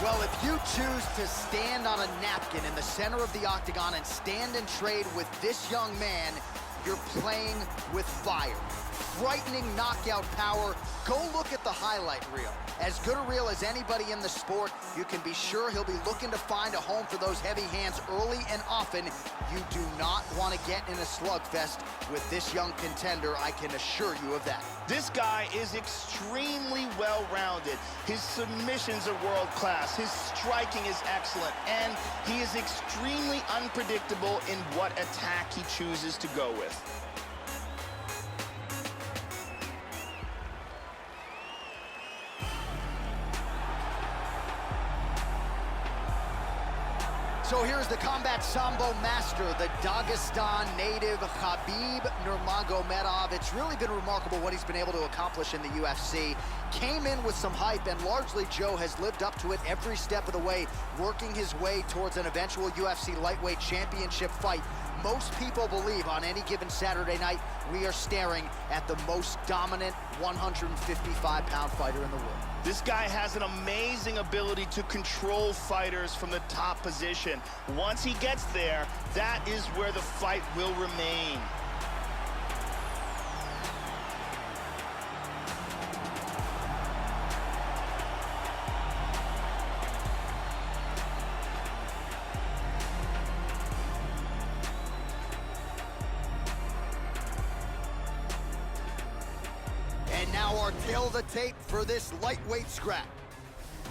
Well, if you choose to stand on a napkin in the center of the octagon and stand and trade with this young man, you're playing with fire. Frightening knockout power. Go look at the highlight reel. As good a reel as anybody in the sport, you can be sure he'll be looking to find a home for those heavy hands early and often. You do not want to get in a slugfest with this young contender, I can assure you of that. This guy is extremely well-rounded. His submissions are world-class. His striking is excellent. And he is extremely unpredictable in what attack he chooses to go with. So here's the combat sambo master, the Dagestan native Khabib Nurmagomedov. It's really been remarkable what he's been able to accomplish in the UFC. Came in with some hype, and largely Joe has lived up to it every step of the way, working his way towards an eventual UFC lightweight championship fight. Most people believe on any given Saturday night, we are staring at the most dominant 155-pound fighter in the world. This guy has an amazing ability to control fighters from the top position. Once he gets there, that is where the fight will remain. And now our tail of the tape for this lightweight scrap.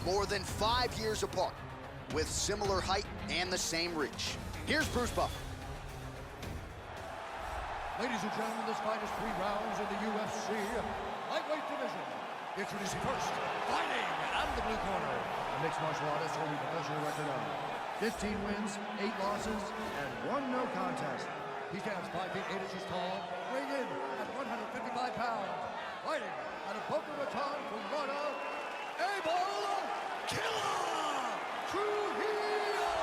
More than 5 years apart, with similar height and the same reach. Here's Bruce Buffer. Ladies and gentlemen, this fight is 3 rounds in the UFC lightweight division. Introducing first, fighting out of the blue corner, a mixed martial artist holding a professional record of 15 wins, 8 losses, and 1 no contest. He stands 5 feet 8 inches tall, weighing in at 155 pounds. Fighting out of Boca Raton from Florida, Abel Killer Trujillo!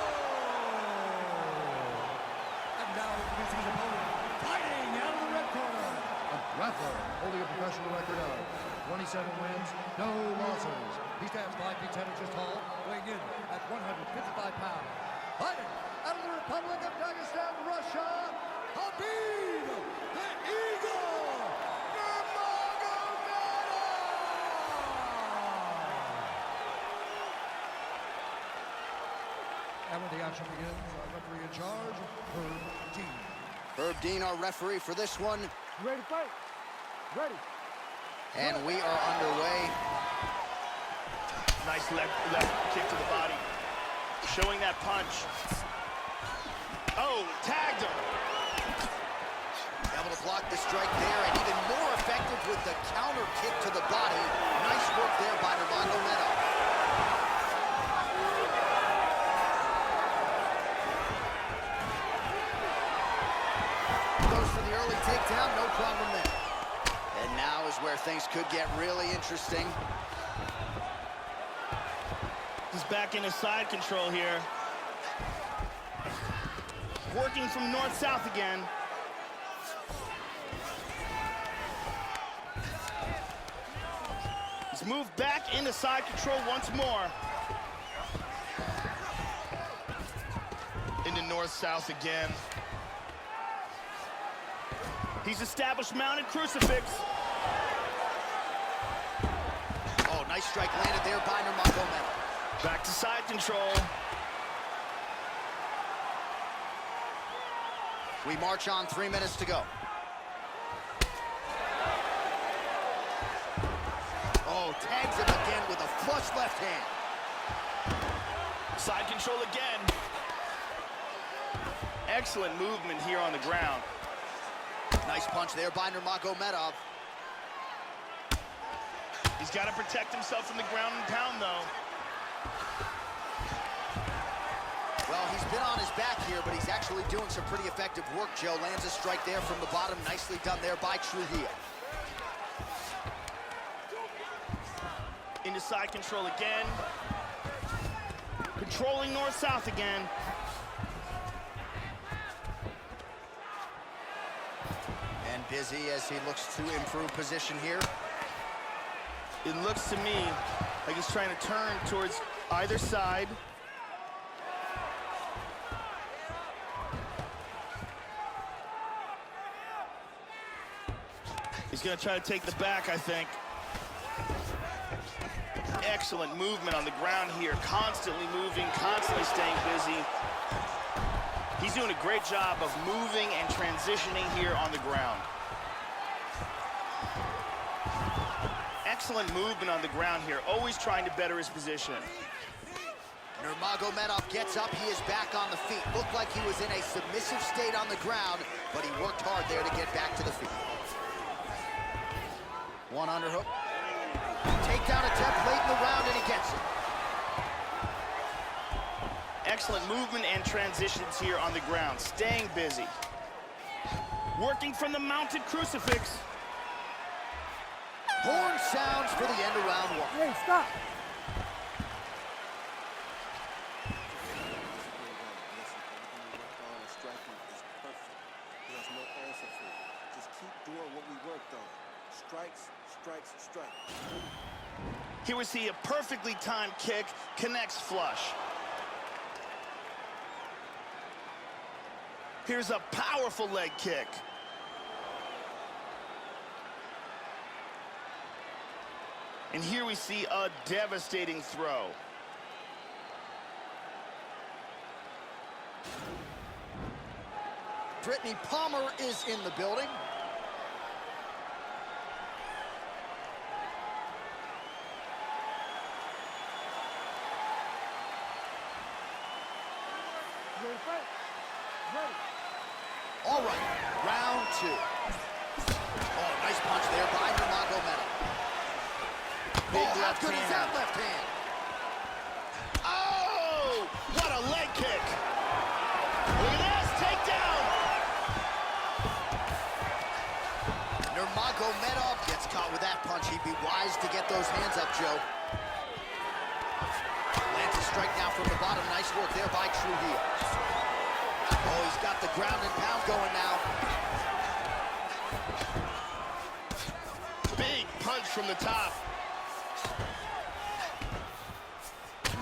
And now introducing his opponent, fighting out of the red corner, a grappler holding a professional record of 27 wins, no losses. He stands 5 feet 10 inches tall, weighing in at 155 pounds. Fighting out of the Republic of Dagestan, Russia, Khabib the Eagle! And when the action begins, our referee in charge, Herb Dean. Herb Dean, our referee for this one. Ready to fight? Ready. And we are underway. Nice left kick to the body. Showing that punch. Oh, tagged him. Able to block the strike there, and even more effective with the counter kick to the body. Nice work there by Nurmagomedov. Takedown, no problem there. And now is where things could get really interesting. He's back into side control here. Working from north-south again. He's moved back into side control once more. Into north-south again. He's established mounted crucifix. Oh, nice strike landed there by Nurmagomedov. Back to side control. We march on, 3 minutes to go. Oh, tags him again with a flush left hand. Side control again. Excellent movement here on the ground. Nice punch there by Nurmagomedov. He's got to protect himself from the ground and pound, though. Well, he's been on his back here, but he's actually doing some pretty effective work, Joe. Lands a strike there from the bottom. Nicely done there by Trujillo. Into side control again. Controlling north-south again. And busy as he looks to improve position here. It looks to me like he's trying to turn towards Either side. He's going to try to take the back, I think. Excellent movement on the ground here. Constantly moving, constantly staying busy. He's doing a great job of moving and transitioning here on the ground. Excellent movement on the ground here, always trying to better his position. Nurmagomedov gets up, he is back on the feet. Looked like he was in a submissive state on the ground, but he worked hard there to get back to the feet. One underhook. Takedown attempt late in the round, and he gets it. Excellent movement and transitions here on the ground, staying busy. Working from the mounted crucifix. Horn sounds for the end of round one. Hey, stop. Just keep doing what we worked on. Strikes, strikes, strikes. Here we see a perfectly timed kick, connects flush. Here's a powerful leg kick. And here we see a devastating throw. Brittany Palmer is in the building. Ready, fight. Ready. All right, round two. Oh, nice punch there by Nurmagomedov. Big Oh, how left good is hand. that left hand? Oh, what a leg kick. Look at this, takedown. Nurmagomedov gets caught with that punch. He'd be wise to get those hands up, Joe. Lands a strike now from the bottom. Nice work there by Trujillo. Oh, he's got the ground and pound going now. Big punch from the top.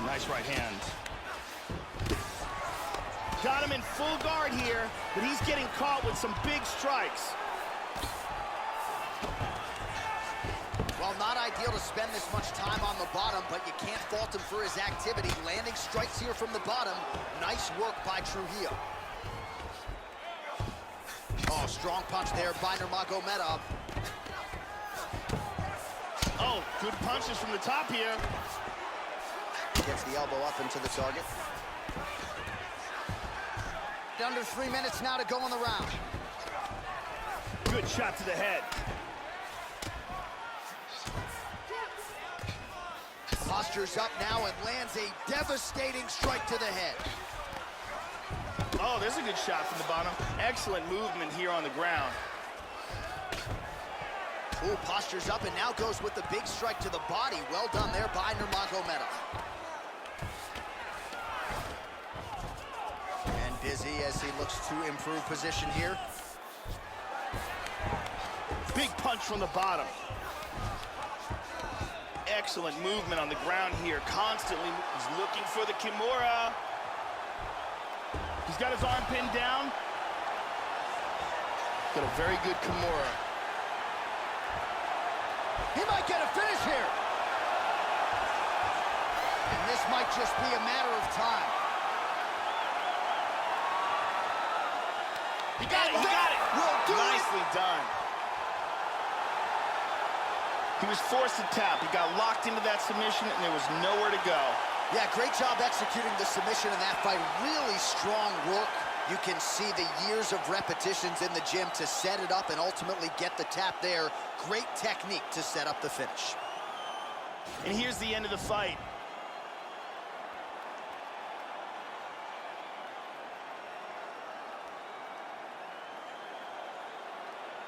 Nice right hand. Got him in full guard here, but he's getting caught with some big strikes. Well, not ideal to spend this much time on the bottom, but you can't fault him for his activity. Landing strikes here from the bottom. Nice work by Trujillo. Oh, strong punch there by Nurmagomedov. Oh, good punches from the top here. Gets the elbow up into the target. Under 3 minutes now to go in the round. Good shot to the head. Postures up now and lands a devastating strike to the head. Oh, there's a good shot from the bottom. Excellent movement here on the ground. Ooh, postures up and now goes with the big strike to the body. Well done there by Nurmagomedov. And busy as he looks to improve position here. Big punch from the bottom. Excellent movement on the ground here. Constantly, he's looking for the Kimura. He's got his arm pinned down. Got a very good Kimura. He might get a finish here. And this might just be a matter of time. He got it, he got it. Will do it. Nicely done. He was forced to tap. He got locked into that submission, and there was nowhere to go. Yeah, great job executing the submission in that fight. Really strong work. You can see the years of repetitions in the gym to set it up and ultimately get the tap there. Great technique to set up the finish. And here's the end of the fight.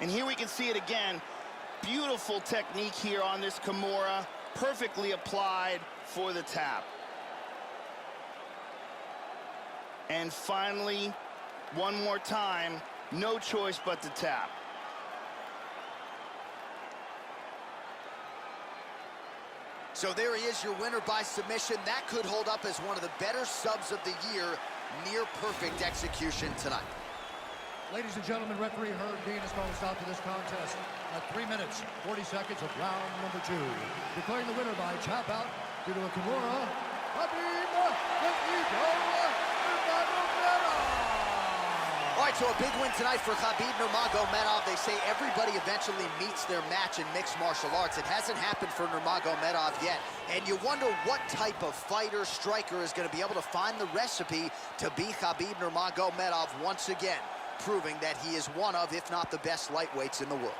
And here we can see it again. Beautiful technique here on this Kimura. Perfectly applied for the tap. And finally, one more time, no choice but to tap. So there he is, your winner by submission. That could hold up as one of the better subs of the year. Near perfect execution tonight. Ladies and gentlemen, referee Herb Dean has called a stop to this contest at 3 minutes, 40 seconds of round number 2. Declaring the winner by tap out due to a Kimura, Khabib Nurmagomedov. All right, so a big win tonight for Khabib Nurmagomedov. They say everybody eventually meets their match in mixed martial arts. It hasn't happened for Nurmagomedov yet. And you wonder what type of fighter, striker is going to be able to find the recipe to beat Khabib Nurmagomedov once again, proving that he is one of, if not the best lightweights in the world.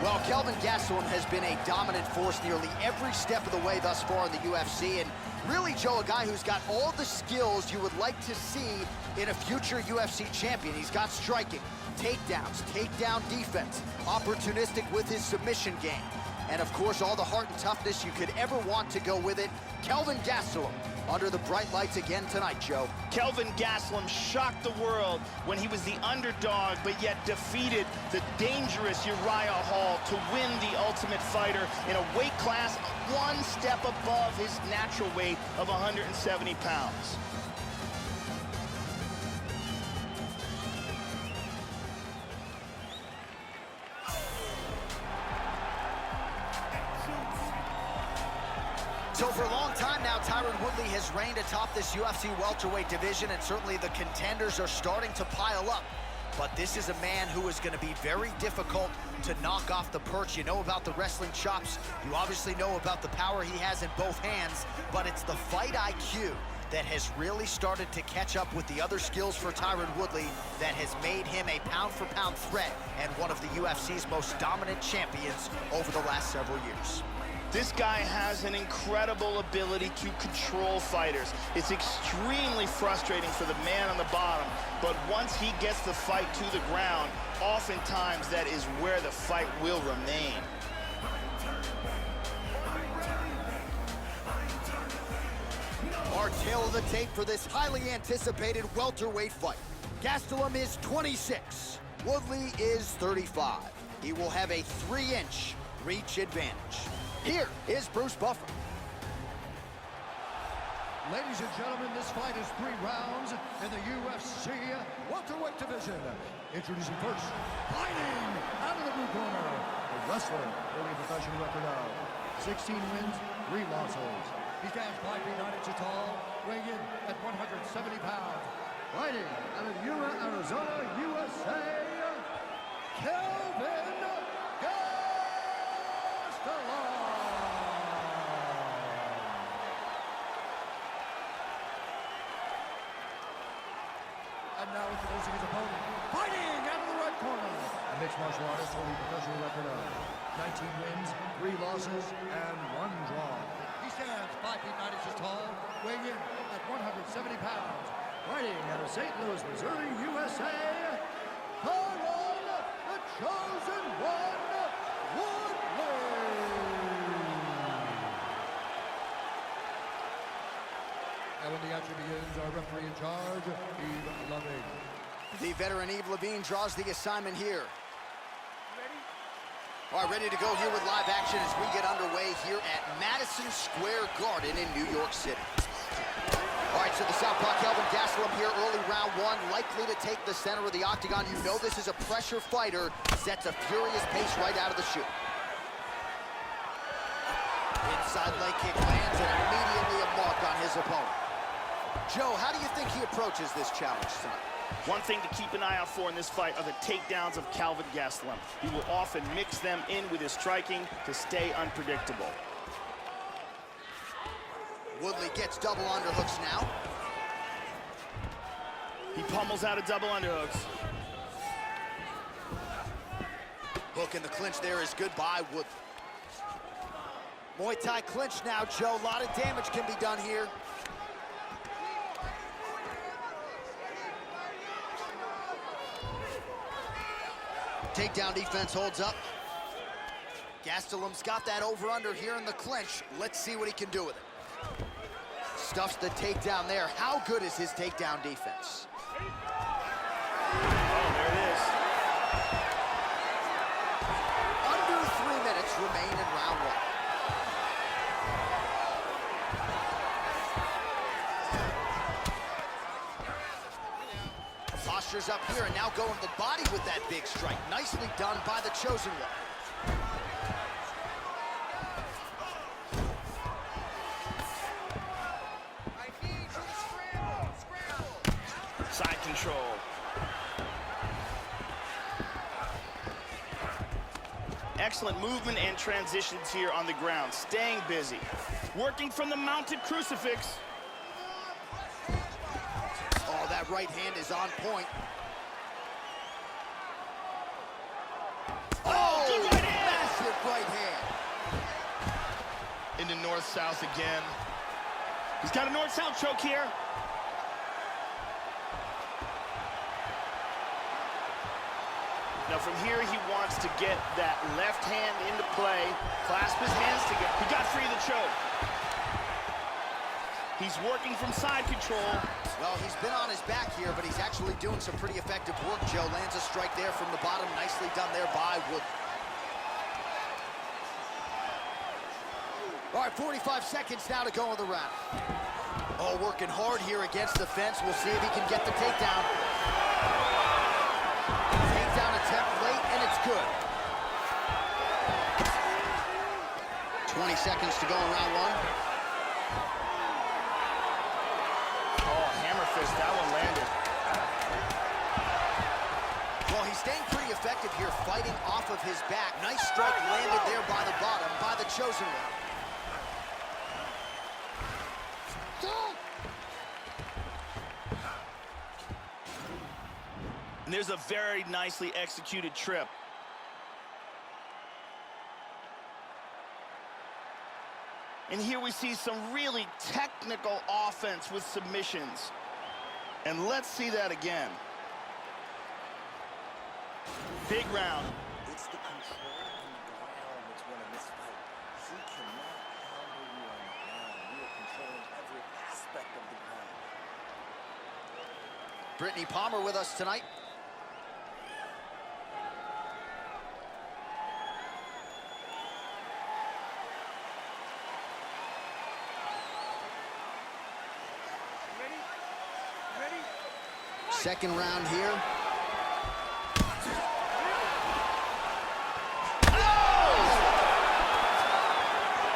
Well, Kelvin Gastelum has been a dominant force nearly every step of the way thus far in the UFC, and really, Joe, a guy who's got all the skills you would like to see in a future UFC champion. He's got striking, takedowns, takedown defense, opportunistic with his submission game, and of course, all the heart and toughness you could ever want to go with it. Kelvin Gastelum under the bright lights again tonight, Joe. Kelvin Gastelum shocked the world when he was the underdog, but yet defeated the dangerous Uriah Hall to win the Ultimate Fighter in a weight class one step above his natural weight of 170 pounds. So for a long time now, Tyron Woodley has reigned atop this UFC welterweight division, and certainly the contenders are starting to pile up. But this is a man who is going to be very difficult to knock off the perch. You know about the wrestling chops. You obviously know about the power he has in both hands, but it's the fight IQ that has really started to catch up with the other skills for Tyron Woodley that has made him a pound-for-pound threat and one of the UFC's most dominant champions over the last several years. This guy has an incredible ability to control fighters. It's extremely frustrating for the man on the bottom, but once he gets the fight to the ground, oftentimes that is where the fight will remain. Our tail of the tape for this highly anticipated welterweight fight. Gastelum is 26. Woodley is 35. He will have a 3-inch reach advantage. Here is Bruce Buffer. Ladies and gentlemen, this fight is 3 rounds in the UFC welterweight division. Introducing first, fighting out of the blue corner, the wrestler holding a professional record of 16 wins, 3 losses. He stands 5 feet 9 inches tall, weighing in at 170 pounds. Fighting out of Yuma, Arizona, USA, Kelvin Gastelum. And now introducing his opponent, fighting out of the red corner, a mixed martial artist holding a professional record of 19 wins, 3 losses, and 1 draw. He stands 5 feet 9 inches tall, weighing in at 170 pounds. Fighting out of St. Louis, Missouri, USA, Tyron, the Chosen One, Woodley. And when the action begins, our referee in charge, Eve Loving. The veteran Eve Levine draws the assignment here. All right, ready to go here with live action as we get underway here at Madison Square Garden in New York City. All right, so the southpaw Kelvin Gastelum here, early round 1, likely to take the center of the octagon. You know this is a pressure fighter, sets a furious pace right out of the chute. Inside leg kick lands and immediately a mark on his opponent. Joe, how do you think he approaches this challenge tonight? One thing to keep an eye out for in this fight are the takedowns of Kelvin Gastelum. He will often mix them in with his striking to stay unpredictable. Woodley gets double underhooks now. He pummels out of double underhooks. Hook in the clinch there is good by Woodley. Muay Thai clinch now, Joe. A lot of damage can be done here. Takedown defense holds up. Gastelum's got that over-under here in the clinch. Let's see what he can do with it. Stuffs the takedown there. How good is his takedown defense? Oh, pressures up here and now going to the body with that big strike. Nicely done by the chosen one. Side control. Excellent movement and transitions here on the ground. Staying busy. Working from the mounted crucifix. Oh, that right hand is on point. Oh, good right hand! Massive right hand. Into north-south again. He's got a north-south choke here. Now from here, he wants to get that left hand into play, clasp his hands together. He got free of the choke. He's working from side control. Well, he's been on his back here, but he's actually doing some pretty effective work, Joe. Lands a strike there from the bottom. Nicely done there by Wood. All right, 45 seconds now to go in the round. Oh, working hard here against the fence. We'll see if he can get the takedown. Takedown attempt late, and it's good. 20 seconds to go in round one. Oh, hammer fist, that one landed. Well, he's staying pretty effective here, fighting off of his back. Nice strike landed there by the bottom, by the chosen one. And there's a very nicely executed trip. And here we see some really technical offense with submissions. And let's see that again. Big round. It's the control on the ground that's winning this fight. He cannot handle you on the ground. You are controlling every aspect of the ground. Brittany Palmer with us tonight. Second round here.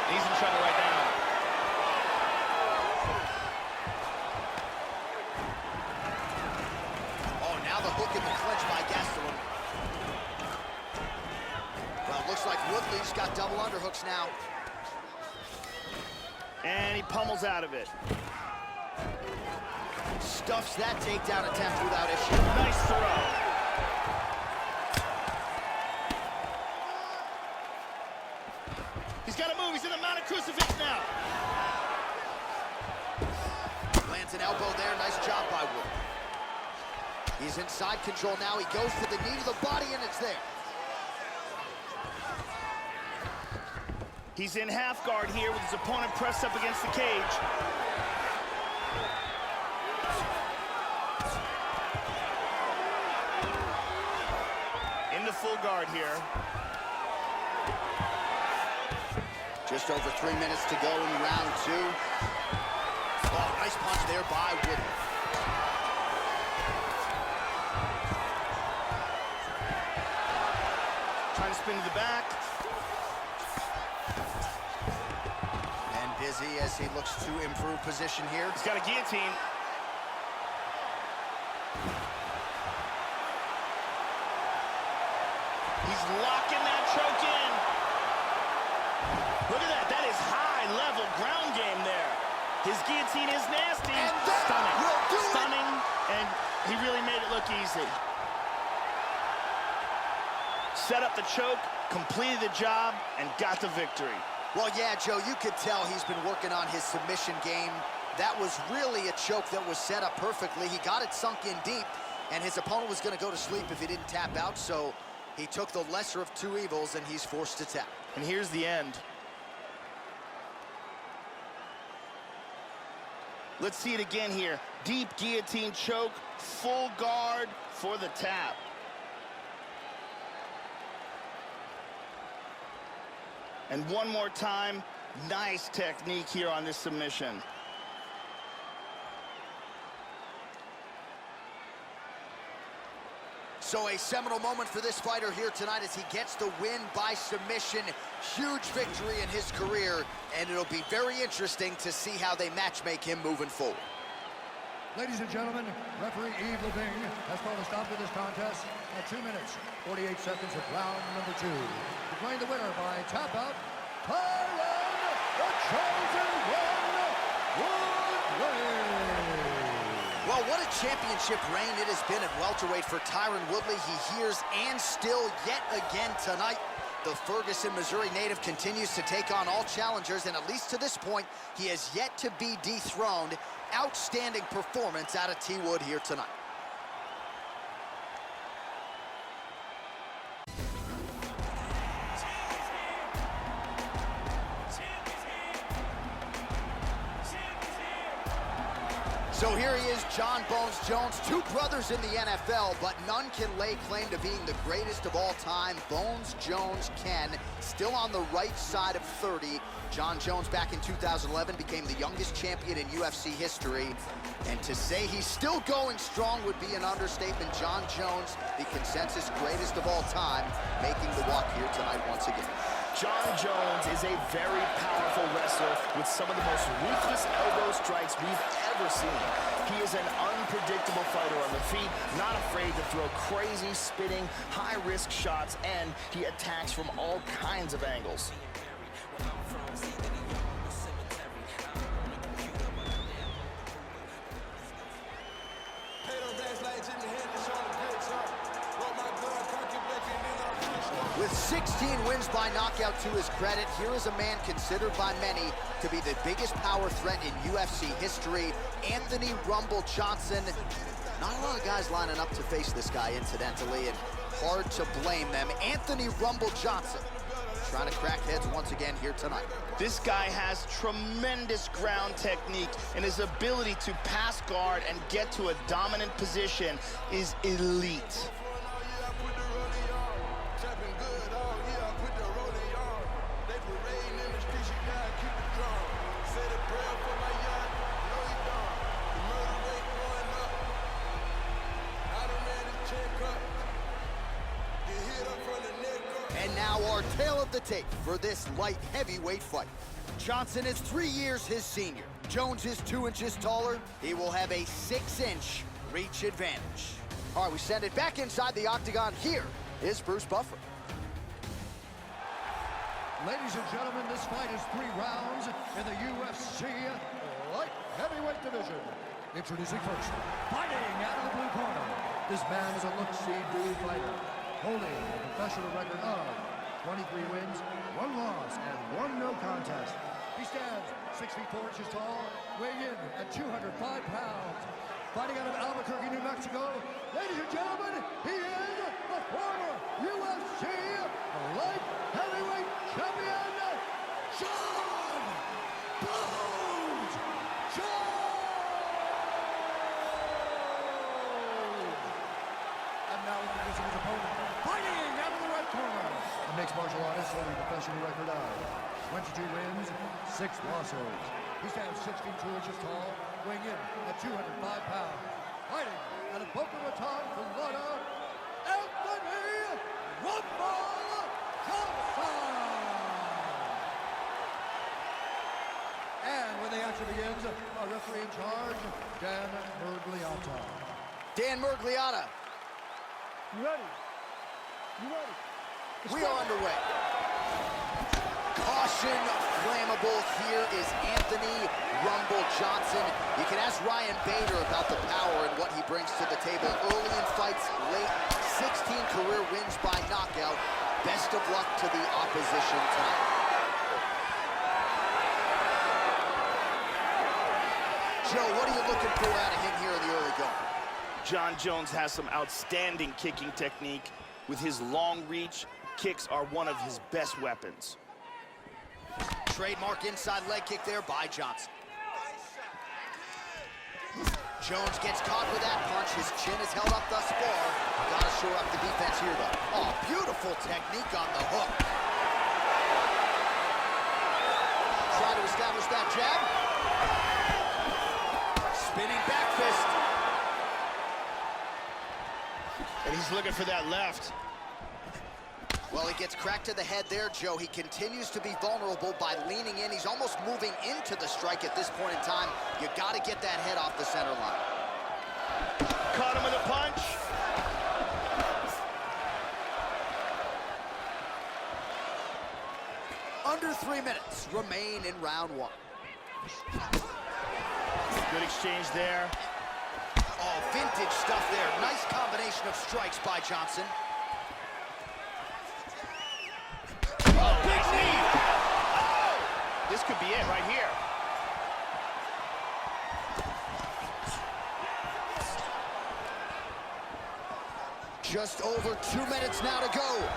He's in trouble right now. Oh, now the hook in the clinch by Gastelum. Well, it looks like Woodley's got double underhooks now. And he pummels out of it. Stuffs that takedown attempt without issue. Nice throw. He's got to move. He's in the mounted crucifix now. Lands an elbow there. Nice job by Wood. He's in side control now. He goes to the knee to the body, and it's there. He's in half guard here with his opponent pressed up against the cage. Into full guard here. Just over 3 minutes to go in round two. Oh, nice punch there by Wood. Trying to spin to the back. And busy as he looks to improve position here. He's got a guillotine. He's locking that choke in. Look at that. That is high-level ground game there. His guillotine is nasty. And that Stunning. will do it. Stunning. And he really made it look easy. Set up the choke, completed the job, and got the victory. Well, yeah, Joe, you could tell he's been working on his submission game. That was really a choke that was set up perfectly. He got it sunk in deep, and his opponent was going to go to sleep if he didn't tap out, so he took the lesser of two evils, and he's forced to tap. And here's the end. Let's see it again here. Deep guillotine choke, full guard for the tap. And one more time, nice technique here on this submission. So a seminal moment for this fighter here tonight as he gets the win by submission. Huge victory in his career, and it'll be very interesting to see how they match-make him moving forward. Ladies and gentlemen, referee Yves Levine has called a stop to this contest at 2 minutes, 48 seconds of round number 2. Declaring the winner by tap out, Tyron, the chosen one, Woodley. Well, what a championship reign it has been at welterweight for Tyron Woodley. He hears and still yet again tonight. The Ferguson, Missouri native continues to take on all challengers, and at least to this point, he has yet to be dethroned. Outstanding performance out of T. Wood here tonight. So here he is, John Bones Jones, 2 brothers in the NFL, but none can lay claim to being the greatest of all time. Bones Jones can, still on the right side of 30. John Jones back in 2011 became the youngest champion in UFC history. And to say he's still going strong would be an understatement. John Jones, the consensus greatest of all time, making the walk here tonight once again. John Jones is a very powerful wrestler with some of the most ruthless elbow strikes we've ever seen. He is an unpredictable fighter on the feet, not afraid to throw crazy, spinning, high-risk shots, and he attacks from all kinds of angles. With 16 wins by knockout to his credit, here is a man considered by many to be the biggest power threat in UFC history, Anthony "Rumble" Johnson. Not a lot of guys lining up to face this guy, incidentally, and hard to blame them. Anthony "Rumble" Johnson trying to crack heads once again here tonight. This guy has tremendous ground technique, and his ability to pass guard and get to a dominant position is elite. And now our tale of the tape for this light heavyweight fight. Johnson is 3 years his senior. Jones is 2 inches taller. He will have a 6-inch reach advantage. All right, we send it back inside the octagon. Here is Bruce Buffer. Ladies and gentlemen, this fight is 3 rounds in the UFC light heavyweight division. Introducing first, fighting out of the blue corner. This man is a look-see-do fighter, holding a professional record of 23 wins, 1 loss, and 1 no contest. He stands 6 feet 4 inches tall, weighing in at 205 pounds. Fighting out of Albuquerque, New Mexico, ladies and gentlemen, he is the former UFC light heavyweight champion, John Bones Jones! And now introducing his opponent, fighting out of the red corner, a mixed martial artist holding a professional record of 22 wins, 6 losses. He stands 6 feet 2 inches tall, weighing in at 205 pounds. Fighting out of Boca Raton, Florida, Anthony "Rumble" Johnson! And when the action begins, our referee in charge, Dan Mergliotta. Dan Mergliotta. You ready? You ready? We are underway. Caution, flammable. Here is Anthony "Rumble" Johnson. You can ask Ryan Bader about the power and what he brings to the table. Early in fights, late, 16 career wins by knockout. Best of luck to the opposition tonight. Joe, what are you looking for out of him here in the early going? John Jones has some outstanding kicking technique. With his long reach, kicks are one of his best weapons. Trademark inside leg kick there by Johnson. Jones gets caught with that punch. His chin is held up thus far. Gotta shore up the defense here, though. Oh, beautiful technique on the hook. Try to establish that jab. Spinning back fist. And He's looking for that left. Well, he gets cracked to the head there, Joe. He continues to be vulnerable by leaning in. He's almost moving into the strike at this point in time. You got to get that head off the center line. Caught him with a punch. Under 3 minutes remain in round one. Good exchange there. Oh, vintage stuff there. Nice combination of strikes by Johnson. Oh, big knee. Oh, this could be it right here. Just over 2 minutes now to go.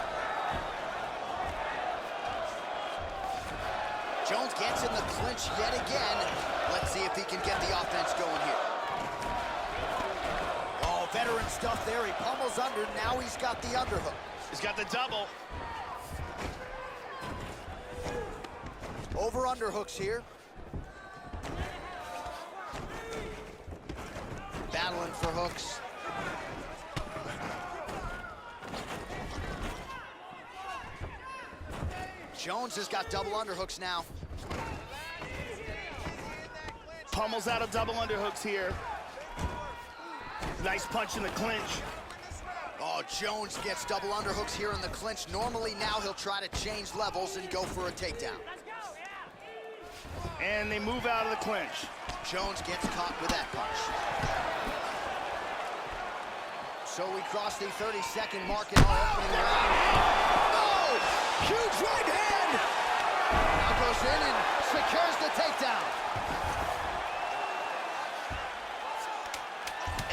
Jones gets in the clinch yet again. Let's see if he can get the offense going here. Oh, veteran stuff there. He pummels under. Now he's got the underhook. He's got the double. Over underhooks here. Battling for hooks. Jones has got double underhooks now. Pummels out of double underhooks here. Nice punch in the clinch. Oh, Jones gets double underhooks here in the clinch. Normally now he'll try to change levels and go for a takedown. And they move out of the clinch. Jones gets caught with that punch. So we cross the 30-second mark in our opening round. Oh, huge right hand! Now goes in and secures the takedown.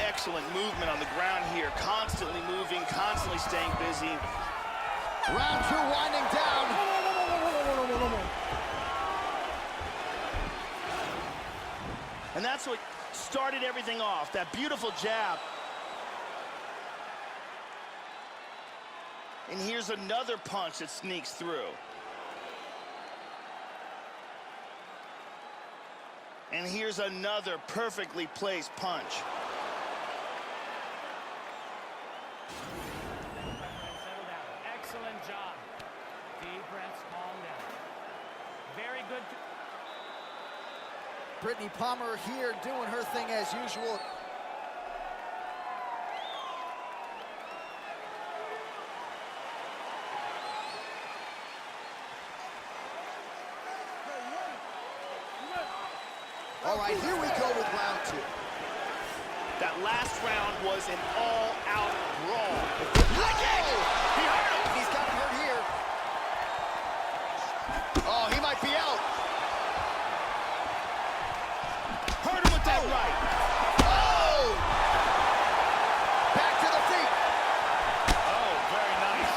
Excellent movement on the ground here. Constantly moving, constantly staying busy. Round two winding down. And that's what started everything off, that beautiful jab. And here's another punch that sneaks through. And here's another perfectly placed punch. Settle down. Excellent job. Deep breaths, calm down. Very good. Brittany Palmer here doing her thing as usual. All right, here we go with round two. That last round was an all-out brawl. Leg kick! He hurt him! He's got him hurt here. Oh, he might be out. Hurt him with that right. Oh! Back to the feet. Oh, very nice.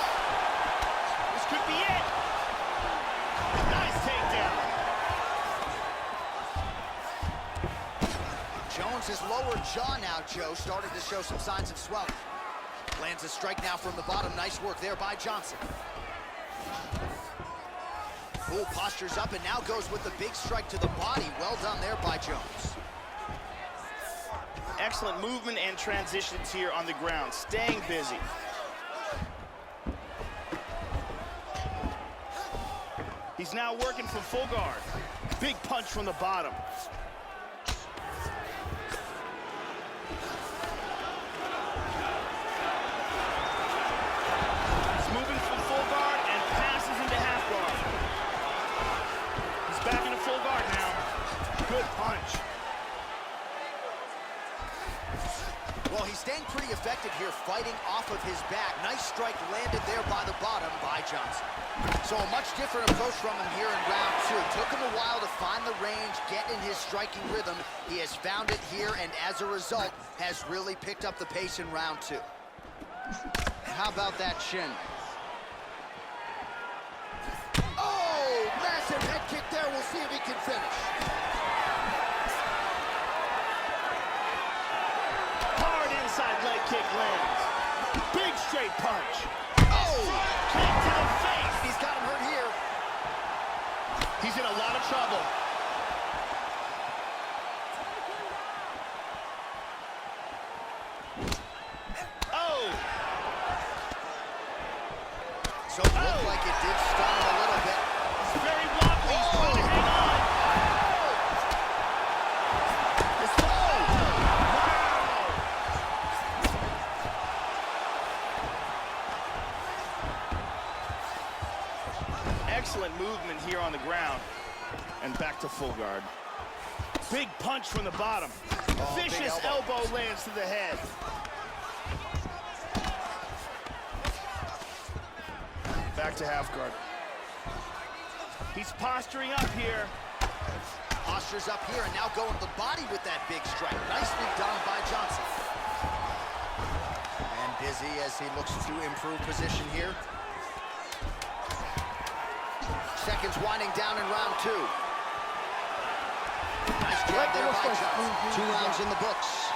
This could be it. Nice takedown. Jones' lower jaw now, Joe, started to show some signs of swelling. Lands a strike now from the bottom. Nice work there by Johnson. Ooh, postures up and now goes with the big strike to the body. Well done there by Jones. Excellent movement and transitions here on the ground, staying busy. He's now working from full guard. Big punch from the bottom. He's moving from full guard and passes into half guard. He's back into full guard now. Good punch. Well, he's staying pretty effective here, fighting off of his back. Nice strike landed there by the bottom by Johnson. So a much different approach from him here in round two. Took him a while to find the range, get in his striking rhythm. He has found it here, and as a result, has really picked up the pace in round two. How about that shin? Oh, massive head kick there. We'll see if he can finish. Hard inside leg kick lands. Big straight punch. Oh! Kick to the face. He's got him hurt here. He's in a lot of trouble. Oh! So it looked like it did stun him a little bit. It's very wobbly. He's trying to hang on. It's excellent movement here on the ground. And back to full guard. Big punch from the bottom. Vicious elbow lands to the head. Back to half guard. He's posturing up here. Postures up here and now going to the body with that big strike. Nicely done by Johnson. And busy as he looks to improve position here. Seconds winding down in round 2. Nice job there by Johnson. 2 rounds in the books.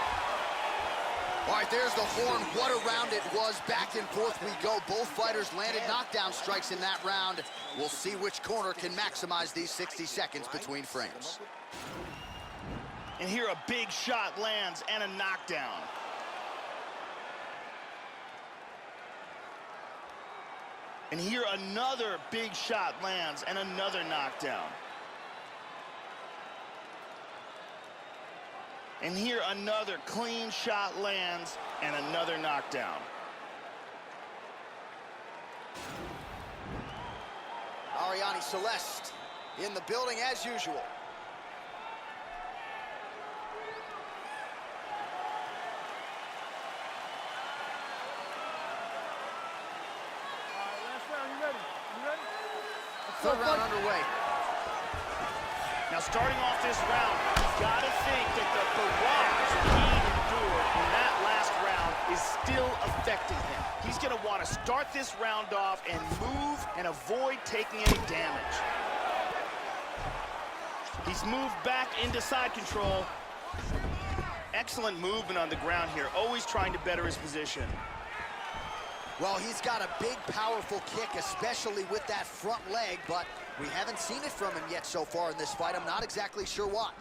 All right, there's the horn. What a round it was. Back and forth we go. Both fighters landed knockdown strikes in that round. We'll see which corner can maximize these 60 seconds between frames. And here a big shot lands and a knockdown. And here another big shot lands and another knockdown. And here another clean shot lands and another knockdown. Ariane Celeste in the building as usual. All right, last round. You ready? You ready? Third round underway. Now starting off this round, you've got to think that the barrage he endured in that last round is still affecting him. He's going to want to start this round off and move and avoid taking any damage. He's moved back into side control. Excellent movement on the ground here, always trying to better his position. Well, he's got a big, powerful kick, especially with that front leg, but we haven't seen it from him yet so far in this fight. I'm not exactly sure why.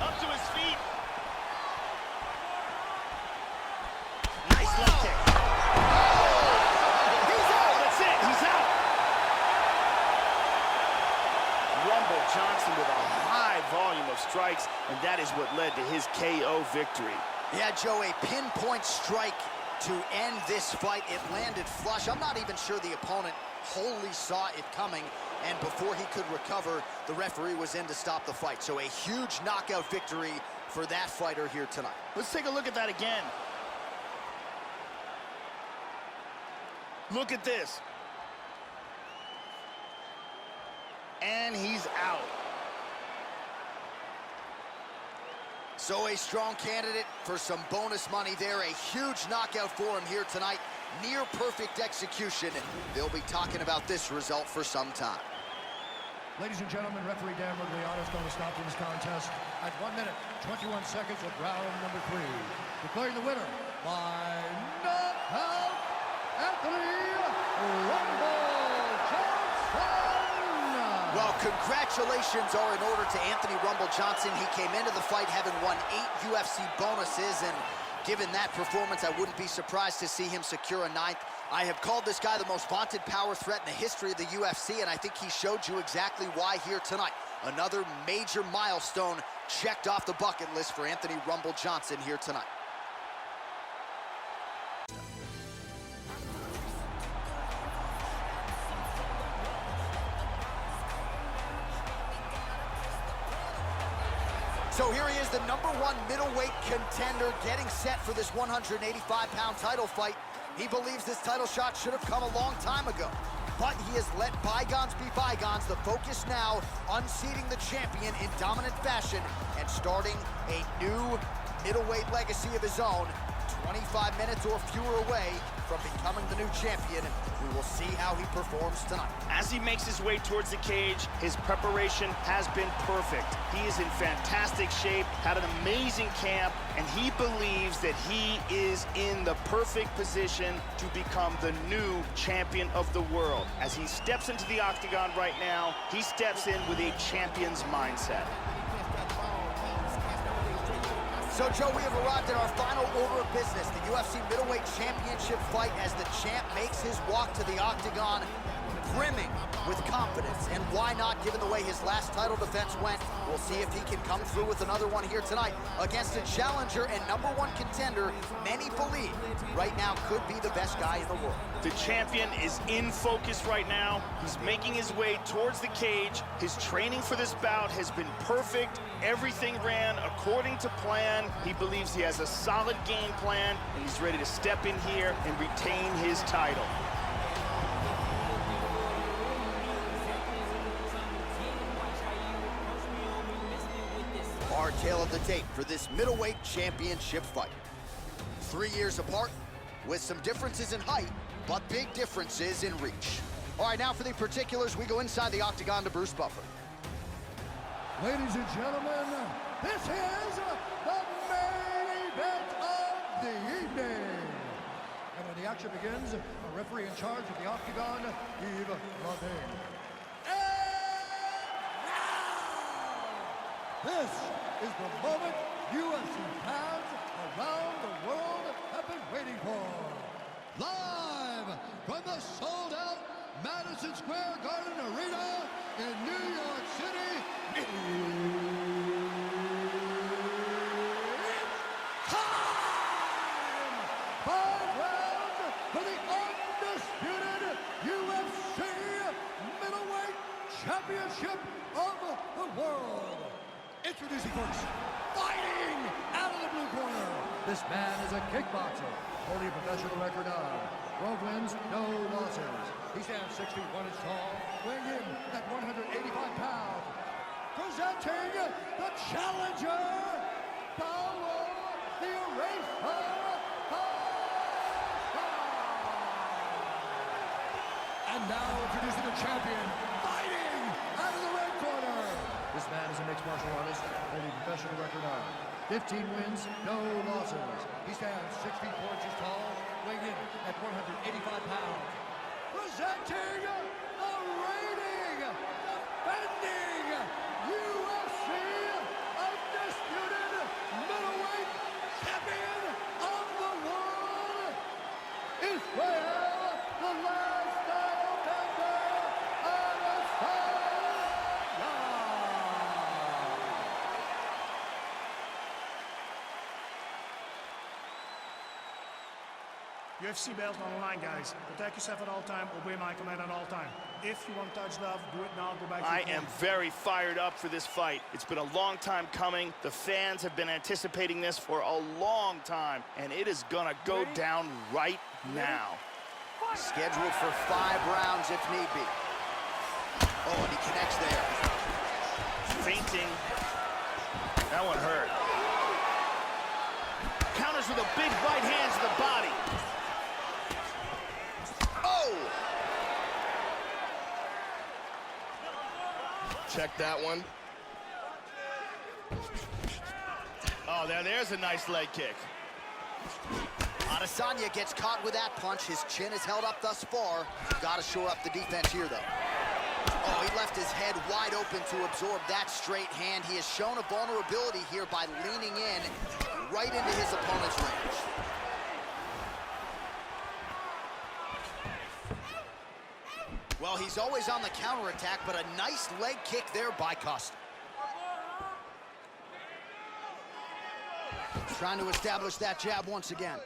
Up to his feet. Nice left kick. He's out. That's it. He's out. Rumble Johnson with a high volume of strikes, and that is what led to his KO victory. Yeah, Joe, a pinpoint strike to end this fight. It landed flush. I'm not even sure the opponent wholly saw it coming, and before he could recover, the referee was in to stop the fight. So a huge knockout victory for that fighter here tonight. Let's take a look at that again. Look at this. And he's out. So a strong candidate for some bonus money there. A huge knockout for him here tonight. Near perfect execution. They'll be talking about this result for some time. Ladies and gentlemen, referee Dan Murgliano is going to stop this contest at 1 minute, 21 seconds of round number 3. Declaring the winner by knockout, Anthony Rumble Johnson. Well, congratulations are in order to Anthony Rumble Johnson. He came into the fight having won 8 UFC bonuses, and given that performance, I wouldn't be surprised to see him secure a 9th. I have called this guy the most vaunted power threat in the history of the UFC, and I think he showed you exactly why here tonight. Another major milestone checked off the bucket list for Anthony Rumble Johnson here tonight. So here he is, the #1 middleweight contender, getting set for this 185-pound title fight. He believes this title shot should have come a long time ago, but he has let bygones be bygones. The focus now, unseating the champion in dominant fashion and starting a new middleweight legacy of his own. 25 minutes or fewer away from becoming the new champion. We will see how he performs tonight. As he makes his way towards the cage, his preparation has been perfect. He is in fantastic shape, had an amazing camp, and he believes that he is in the perfect position to become the new champion of the world. As he steps into the octagon right now, he steps in with a champion's mindset. So, Joe, we have arrived at our final order of business, the UFC Middleweight Championship fight, as the champ makes his walk to the octagon, brimming with confidence. And why not, given the way his last title defense went? We'll see if he can come through with another one here tonight against a challenger and #1 contender many believe right now could be the best guy in the world. The champion is in focus right now. He's making his way towards the cage. His training for this bout has been perfect. Everything ran according to plan. He believes he has a solid game plan, and he's ready to step in here and retain his title. Our tale of the tape for this middleweight championship fight. 3 years apart, with some differences in height, but big differences in reach. All right, now for the particulars, we go inside the octagon to Bruce Buffer. Ladies and gentlemen, this is the main event of the evening. And when the action begins, the referee in charge of the octagon, Yves Lavigne. This is the moment UFC fans around the world have been waiting for. Live from the sold-out Madison Square Garden Arena in New York City, it's time! 5 rounds for the undisputed UFC Middleweight Championship of the world. Introducing first, fighting out of the blue corner. This man is a kickboxer, holding a professional record of 12 wins, no losses. He stands 6 feet 1 inch tall, weighing in at 185 pounds. Presenting the challenger, Paulo the Eraser. And now introducing the champion, fighting out of the red corner. This man is a mixed martial artist, holding a professional record of 15 wins, no losses. He stands 6 feet 4 inches tall, weighing in at 185 pounds. Presenting the reigning, defending UFC undisputed middleweight champion of the world, Israel, the last title member of the UFC belt on the line, guys. Protect yourself at all time. Obey my command at all time. If you want to touch love, do it now. Go back to I am very fired up for this fight. It's been a long time coming. The fans have been anticipating this for a long time, and it is gonna go down right now. Scheduled for 5 rounds if need be. Oh, and he connects there. Feinting. That one hurt. Counters with a big right hand to the body. Oh! Check that one. Oh, there's a nice leg kick. Adesanya gets caught with that punch. His chin is held up thus far. Got to shore up the defense here, though. Oh, he left his head wide open to absorb that straight hand. He has shown a vulnerability here by leaning in right into his opponent's range. Well, he's always on the counterattack, but a nice leg kick there by Costa. Trying to establish that jab once again.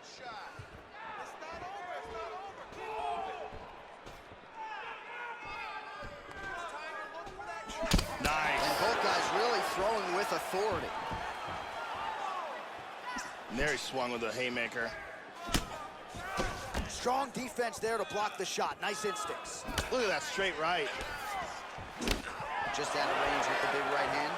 Nice. And both guys really throwing with authority. And there he swung with a haymaker. Strong defense there to block the shot. Nice instincts. Look at that straight right. Just out of range with the big right hand.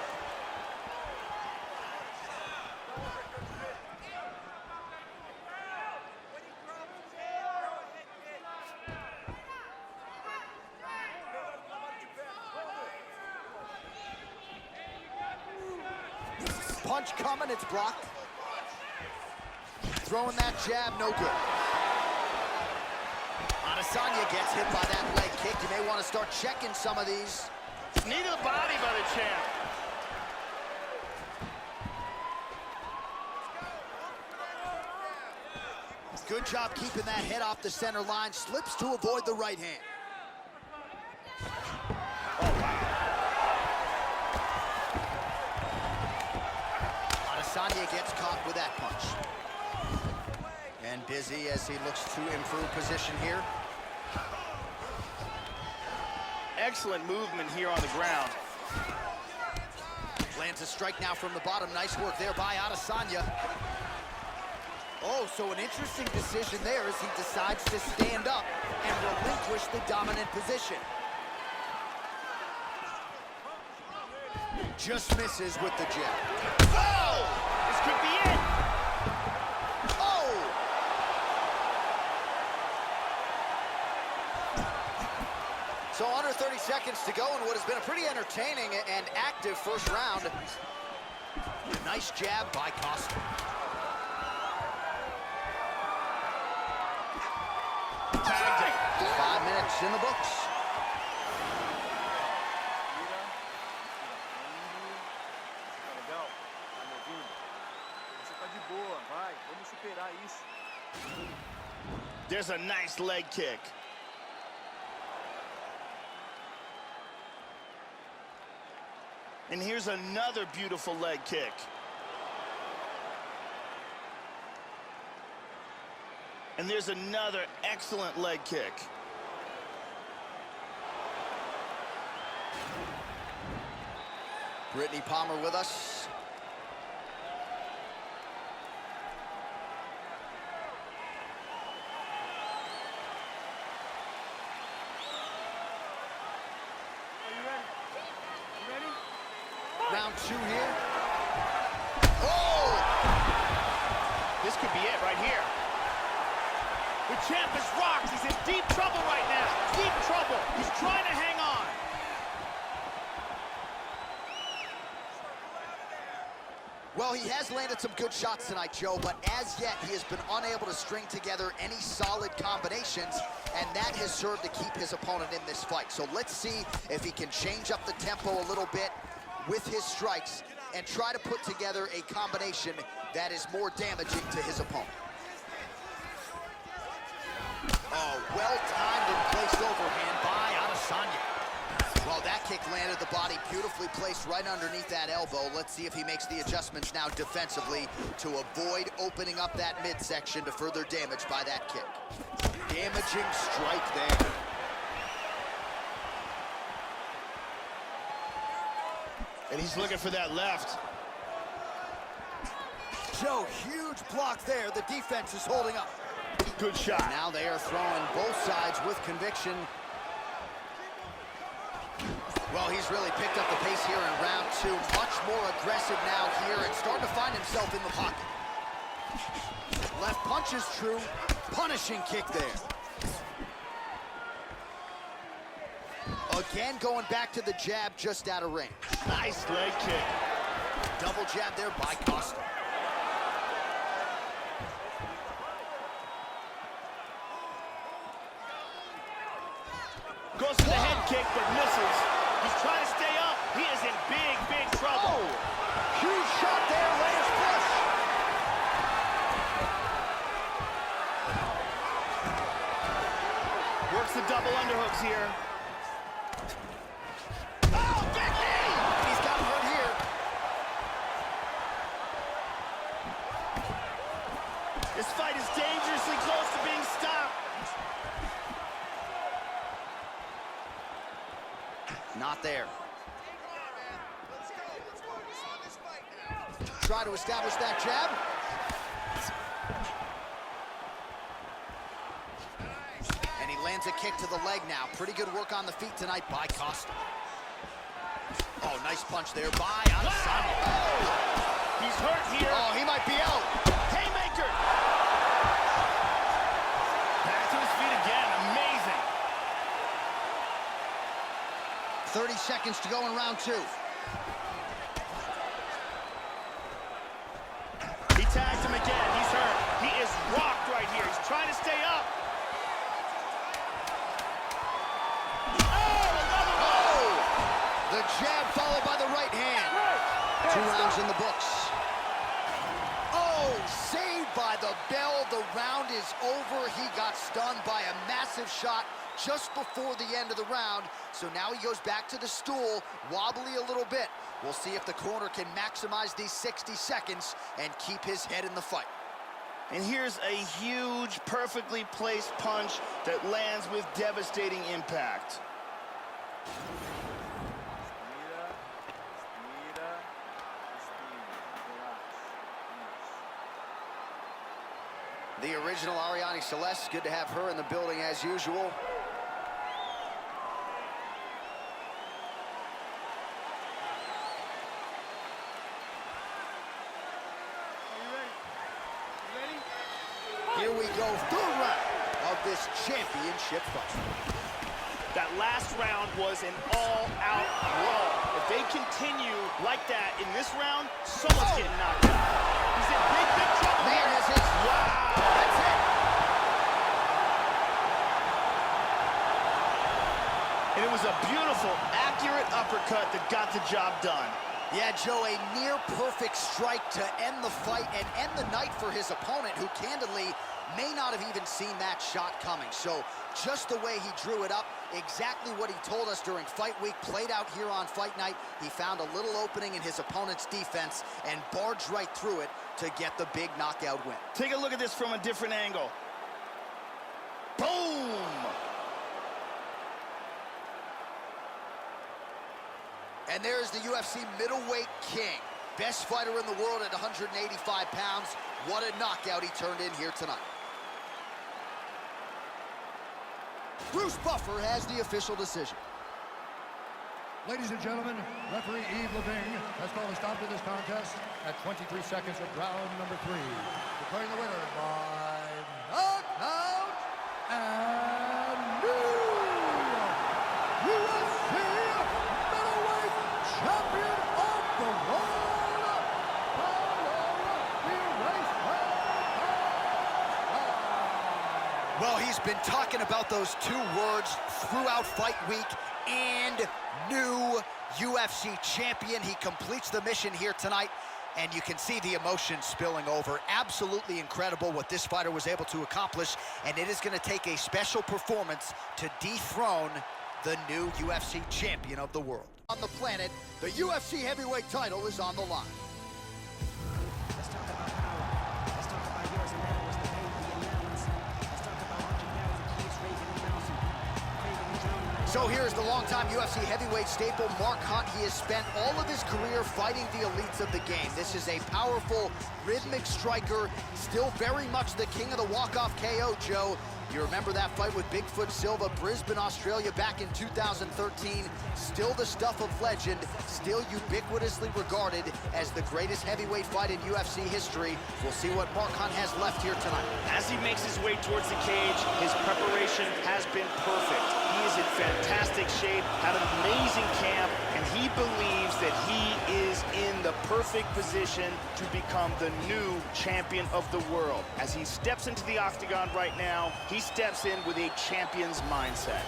Punch coming, it's blocked. Throwing that jab, no good. Adesanya gets hit by that leg kick. You may want to start checking some of these. Knee to the body by the champ. Good job keeping that head off the center line. Slips to avoid the right hand. Oh, wow. Adesanya gets caught with that punch. And busy as he looks to improve position here. Excellent movement here on the ground. Lands a strike now from the bottom. Nice work there by Adesanya. Oh, so an interesting decision there as he decides to stand up and relinquish the dominant position. Just misses with the jab. Oh! This could be it! Oh! So under 30 seconds to go in what has been a pretty entertaining and active first round. Nice jab by Costa. Tagged it. 5 minutes in the books. Legal, tá me ouvindo? Você tá de boa, vai, vamos superar isso. There's a nice leg kick. And here's another beautiful leg kick. And there's another excellent leg kick. Brittany Palmer with us. Are you ready? You ready? Round 2 here. Oh! This could be it right here. The champ is rocked. He's in deep trouble right now. Deep trouble. He's trying to hang on. Well, he has landed some good shots tonight, Joe, but as yet he has been unable to string together any solid combinations, and that has served to keep his opponent in this fight. So let's see if he can change up the tempo a little bit with his strikes and try to put together a combination that is more damaging to his opponent. Oh, well-timed and placed overhand by Adesanya. Well, that kick landed the body beautifully placed right underneath that elbow. Let's see if he makes the adjustments now defensively to avoid opening up that midsection to further damage by that kick. Damaging strike there. And he's looking for that left. Joe, huge block there. The defense is holding up. Good shot. Now they are throwing both sides with conviction. Well, he's really picked up the pace here in round 2. Much more aggressive now here and starting to find himself in the pocket. Left punch is true. Punishing kick there. Again, going back to the jab just out of range. Nice leg kick. Double jab there by Costa. Goes for the head kick, but misses. He's trying to stay up. He is in big, big trouble. Oh, huge shot there, layers flush. Works the double underhooks here. Oh, big knee! He's got him hurt here. This fight is dangerously close to being stopped. Not there. Try to establish that jab. And he lands a kick to the leg now. Pretty good work on the feet tonight by Costa. Oh, nice punch there by Adesanya. Oh, he's hurt here. Oh, he might be out. Haymaker. Back to his feet again. Amazing. 30 seconds to go in round 2. He tags him again. He's hurt. He is rocked right here. He's trying to stay up. Oh, another one. Oh! The jab followed by the right hand. 2 rounds in the books. Oh, saved by the bell the round is over. He got stunned by a massive shot just before the end of the round. So now he goes back to the stool, wobbly a little bit. We'll see if the corner can maximize these 60 seconds and keep his head in the fight. And here's a huge, perfectly placed punch that lands with devastating impact. The original Ariane Celeste, good to have her in the building as usual. Here we go, third round of this championship fight. That last round was an all-out brawl. If they continue like that in this round, someone's getting knocked out. He's in big, big trouble. Man, is it? Wow. That's it. And it was a beautiful, accurate uppercut that got the job done. Yeah, Joe, a near-perfect strike to end the fight and end the night for his opponent, who candidly may not have even seen that shot coming. So just the way he drew it up, exactly what he told us during fight week, played out here on fight night. He found a little opening in his opponent's defense and barged right through it to get the big knockout win. Take a look at this from a different angle. Boom! And there's the UFC middleweight king. Best fighter in the world at 185 pounds. What a knockout he turned in here tonight. Bruce Buffer has the official decision. Ladies and gentlemen, referee Yves Leving has called a stop to this contest at 23 seconds of round number 3. Declaring the winner by knockout and new UFC middleweight champion of the world, Well, he's been talking about those two words throughout fight week, and new UFC champion. He completes the mission here tonight, and you can see the emotion spilling over. Absolutely incredible what this fighter was able to accomplish, and it is going to take a special performance to dethrone the new UFC champion of the world. On the planet, the UFC heavyweight title is on the line. Let's talk about power. Let's talk about yours and that was the pay for the allowance. Let's talk about 100,000 kids raving and bouncing, raving and drowning. So here's the longtime UFC heavyweight staple, Mark Hunt. He has spent all of his career fighting the elites of the game. This is a powerful, rhythmic striker, still very much the king of the walk-off KO, Joe. You remember that fight with Bigfoot Silva, Brisbane, Australia, back in 2013. Still the stuff of legend, still ubiquitously regarded as the greatest heavyweight fight in UFC history. We'll see what Mark Hunt has left here tonight. As he makes his way towards the cage, his preparation has been perfect. He is in fantastic shape, had an amazing camp, and he believes that he is in the perfect position to become the new champion of the world. As he steps into the octagon right now, he steps in with a champion's mindset.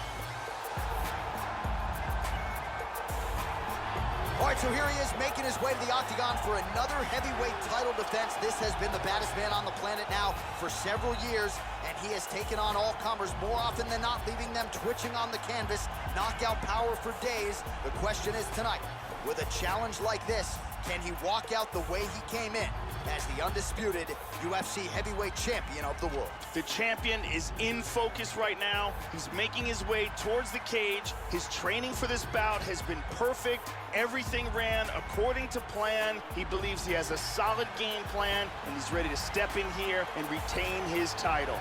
All right, so here he is making his way to the octagon for another heavyweight title defense. This has been the baddest man on the planet now for several years, and he has taken on all comers more often than not, leaving them twitching on the canvas. Knockout power for days. The question is tonight, with a challenge like this, can he walk out the way he came in as the undisputed UFC heavyweight champion of the world? The champion is in focus right now. He's making his way towards the cage. His training for this bout has been perfect. Everything ran according to plan. He believes he has a solid game plan, and he's ready to step in here and retain his title.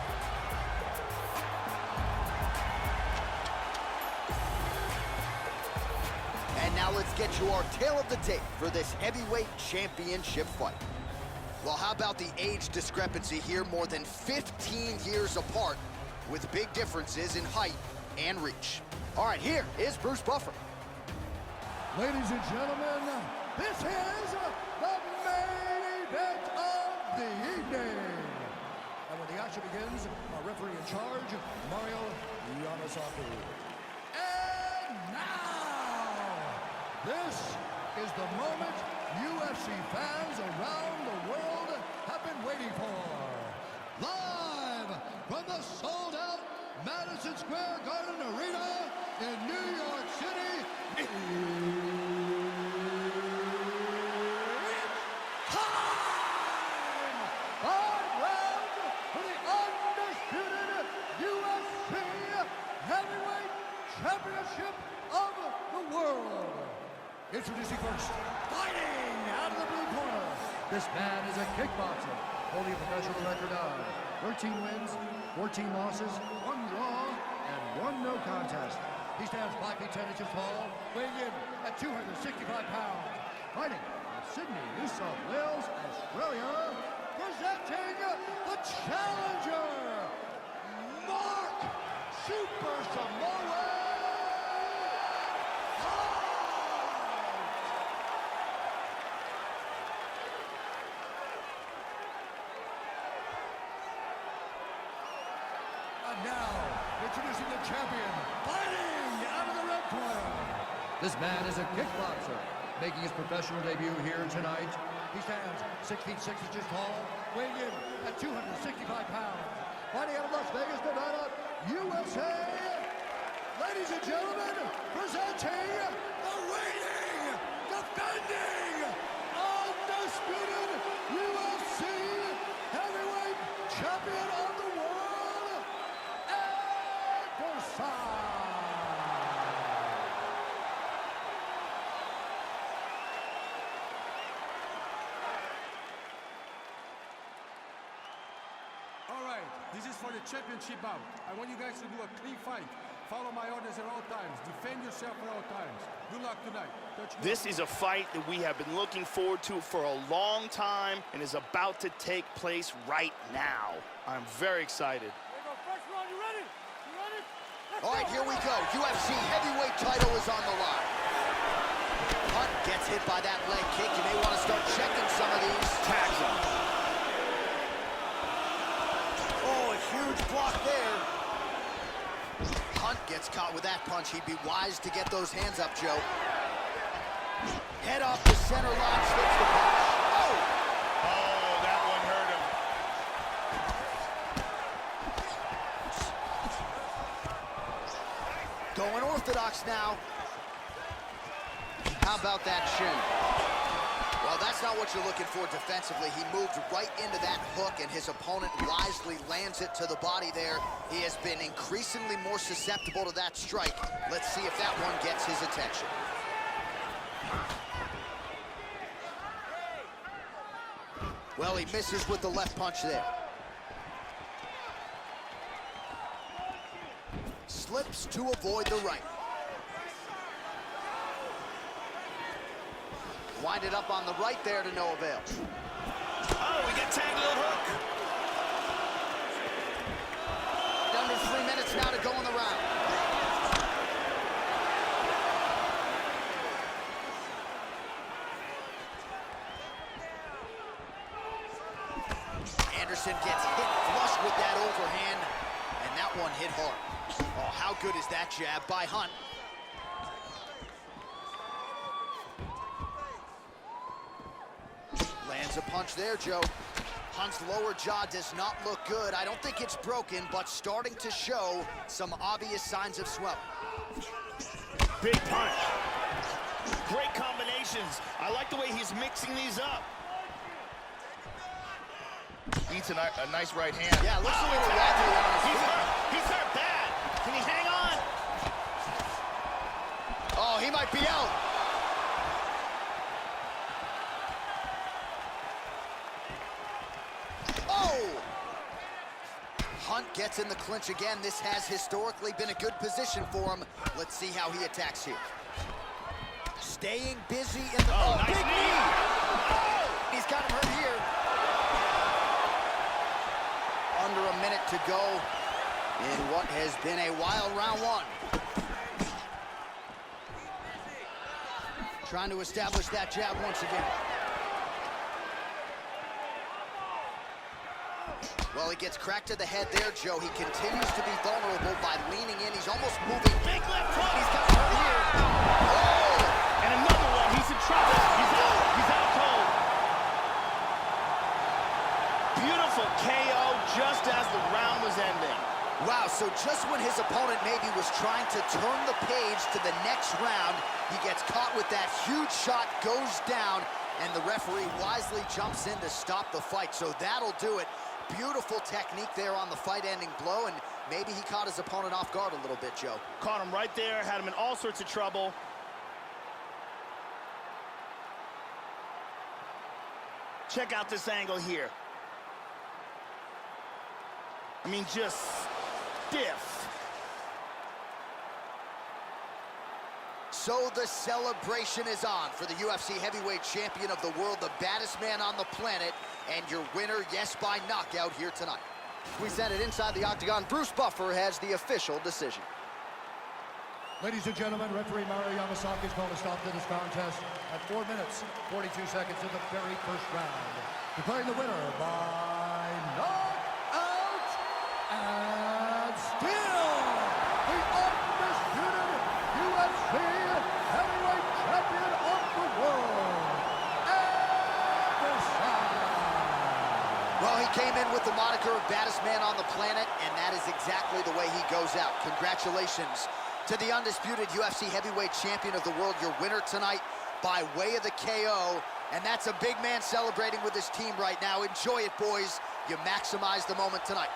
And now let's get you our tale of the tape for this heavyweight championship fight. Well, how about the age discrepancy here? More than 15 years apart, with big differences in height and reach. All right, here is Bruce Buffer. Ladies and gentlemen, this is the main event of the evening. And when the action begins, our referee in charge, Mario Yamasaki. And now, this is the moment UFC fans around the world have been waiting for. Live Square Garden Arena in New York City. Time! 5 rounds for the undisputed UFC Heavyweight Championship of the world. Introducing first, fighting out of the blue corner. This man is a kickboxer, holding a professional record of 13 wins, 14 losses, 1 draw, and 1 no contest. He stands 5 feet 10 inches tall, weighing in at 265 pounds. Fighting in Sydney, New South Wales, Australia, presenting the challenger, Mark Super Samoa. And now, introducing the champion, fighting out of the red corner. This man is a kickboxer, making his professional debut here tonight. He stands 6 feet 6 inches tall, weighing in at 265 pounds. Fighting out of Las Vegas, Nevada, USA. Ladies and gentlemen, presenting the reigning, defending, undisputed UFC heavyweight champion of the world, All right, this is for the championship bout. I want you guys to do a clean fight. Follow my orders at all times. Defend yourself at all times. Good luck tonight. This is a fight that we have been looking forward to for a long time and is about to take place right now. I'm very excited. All right, here we go. UFC heavyweight title is on the line. Hunt gets hit by that leg kick. You may want to start checking some of these. Tags him. Oh, a huge block there. Hunt gets caught with that punch. He'd be wise to get those hands up, Joe. Head off the center line, slips the punch. Oh! Oh, that one hurt him. Going orthodox now. How about that shin? Well, that's not what you're looking for defensively. He moved right into that hook, and his opponent wisely lands it to the body there. He has been increasingly more susceptible to that strike. Let's see if that one gets his attention. Well, he misses with the left punch there. Slips to avoid the right. Winded up on the right there to no avail. Oh, we get tangled hook. Under 3 minutes now to go in the round. Anderson gets hit flush with that overhand, and that one hit hard. Oh, how good is that jab by Hunt? Lands a punch there, Joe. Hunt's lower jaw does not look good. I don't think it's broken, but starting to show some obvious signs of swelling. Big punch. Great combinations. I like the way he's mixing these up. Eats a nice right hand. Yeah, looks a little wobbly on his feet. He's hurt bad. Can he hang on? Oh, he might be out. Oh! Hunt gets in the clinch again. This has historically been a good position for him. Let's see how he attacks here. Staying busy in the... Oh, nice big knee. Oh! He's got him hurt here. Under a minute to go in what has been a wild round one. Trying to establish that jab once again. Well, he gets cracked to the head there, Joe. He continues to be vulnerable by leaning in. He's almost moving. Big left hook. He's got hurt here. Oh! And another one. He's in trouble. He's out. He's out cold. Beautiful KO just as the round was ending. Wow, so just when his opponent he was trying to turn the page to the next round. He gets caught with that huge shot, goes down, and the referee wisely jumps in to stop the fight. So that'll do it. Beautiful technique there on the fight-ending blow, and maybe he caught his opponent off guard a little bit, Joe. Caught him right there, had him in all sorts of trouble. Check out this angle here. I mean, just stiff. So the celebration is on for the UFC heavyweight champion of the world, the baddest man on the planet, and your winner, yes, by knockout here tonight. We send it inside the octagon. Bruce Buffer has the official decision. Ladies and gentlemen, referee Mario Yamasaki is going to stop to this contest at 4 minutes, 42 seconds of the very first round. Declaring the winner by knockout and still the undisputed UFC heavyweight champion of the world, Anderson. Well, he came in with the moniker of baddest man on the planet, and that is exactly the way he goes out. Congratulations to the undisputed UFC heavyweight champion of the world, your winner tonight by way of the KO. And that's a big man celebrating with his team right now. Enjoy it, boys. You maximize the moment tonight.